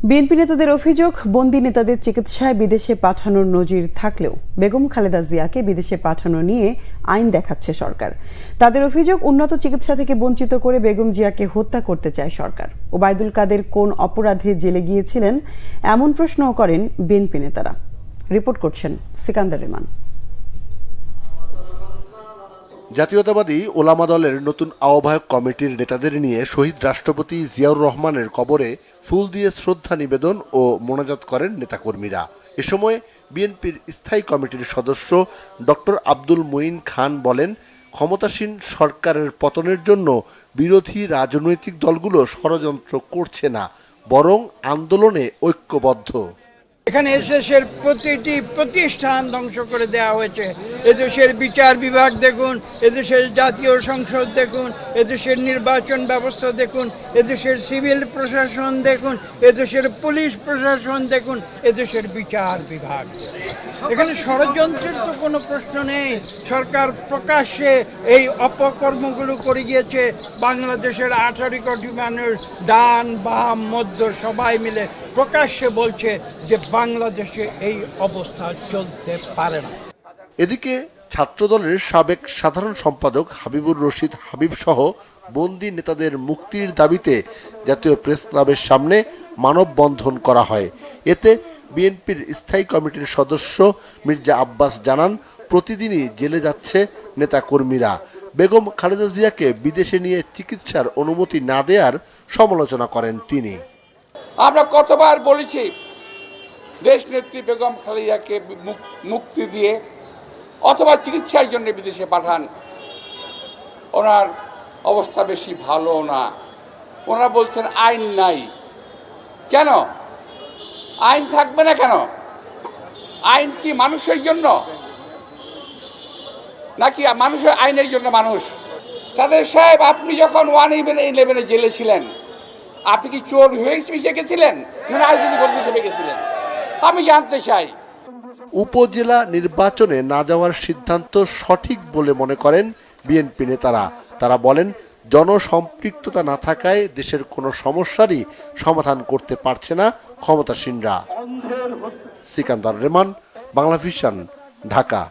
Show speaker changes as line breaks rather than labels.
BNP নেতাদের অভিযোগ, বন্দী নেতাদের চিকিৎসায় বিদেশে পাঠানোর নজির থাকলেও বেগম খালেদা জিয়াকে বিদেশে পাঠানো নিয়ে আইন দেখাচ্ছে সরকার। তাদের অভিযোগ, উন্নত চিকিৎসা থেকে বঞ্চিত করে বেগম জিয়াকে হত্যা করতে চায় সরকার। ওবায়দুল কাদের কোন অপরাধে জেলে গিয়েছিলেন এমন প্রশ্নও করেন বিএনপি নেতারা। রিপোর্ট করছেন সিকান্দার রেমান।
জাতীয়তাবাদী ওলামা দলের নতুন আহ্বায়ক কমিটির নেতাদের নিয়ে শহীদ রাষ্ট্রপতি জিয়াউর রহমানের কবরে ফুল দিয়ে শ্রদ্ধা নিবেদন ও মোনাজাত করেন নেতাকর্মীরা। এ সময় বিএনপির স্থায়ী কমিটির সদস্য ডক্টর আব্দুল মঈন খান বলেন, ক্ষমতাসীন সরকারের পতনের জন্য বিরোধী রাজনৈতিক দলগুলো ষড়যন্ত্র করছে না, বরং আন্দোলনে ঐক্যবদ্ধ।
এখানে এদেশের প্রতিটি প্রতিষ্ঠান ধ্বংস করে দেওয়া হয়েছে। এদেশের বিচার বিভাগ দেখুন, এদেশের জাতীয় সংসদ দেখুন, এদেশের নির্বাচন ব্যবস্থা দেখুন, এদেশের সিভিল প্রশাসন দেখুন, এদেশের পুলিশ প্রশাসন দেখুন, এদেশের বিচার বিভাগ। এখানে ষড়যন্ত্রের তো কোনো প্রশ্ন নেই। সরকার প্রকাশ্যে এই অপকর্মগুলো করে গিয়েছে। বাংলাদেশের 18 কোটি মানুষ, ডান বাম মধ্য সবাই মিলে প্রকাশ্যে বলছে যে বাংলাদেশে এই অবস্থা চলতে পারে না।
এদিকে ছাত্রদলের সাবেক সাধারণ সম্পাদক হাবিবুর রশিদ হাবিব সহ বন্দী নেতাদের মুক্তির দাবিতে জাতীয় প্রেস ক্লাবের সামনে মানববন্ধন করা হয়। এতে বিএনপির স্থায়ী কমিটির সদস্য মির্জা আব্বাস জানান, প্রতিদিনই জেলে যাচ্ছে নেতাকর্মীরা। বেগম খালেদা জিয়াকে বিদেশে নিয়ে চিকিৎসার অনুমতি না দেওয়ার সমালোচনা করেন তিনি।
আমরা কতবার বলেছি, দেশ নেত্রী বেগম খালেদাকে মুক্তি দিয়ে অথবা চিকিৎসার জন্য বিদেশে পাঠান। ওনার অবস্থা বেশি ভালো না। ওনারা বলছেন আইন নাই। কেন আইন থাকবে না? কেন আইন কি মানুষের জন্য নাকি মানুষের আইনের জন্য মানুষ? তাদের সাহেব, আপনি যখন 111 জেলে ছিলেন, আপনি কি চোর হিসেবে গেছিলেন না রাজনীতি কর্মী হিসেবে গেছিলেন? আমি জানতে চাই।
উপজেলা নির্বাচনে না যাওয়ার সিদ্ধান্ত সঠিক বলে মনে করেন বিএনপি নেতারা। তারা বলেন, জনসম্পৃক্ততা না থাকায় দেশের কোনো সমস্যারই সমাধান করতে পারছে না ক্ষমতাসীনরা। সিকান্দার রেমান, বাংলাভিশন, ঢাকা।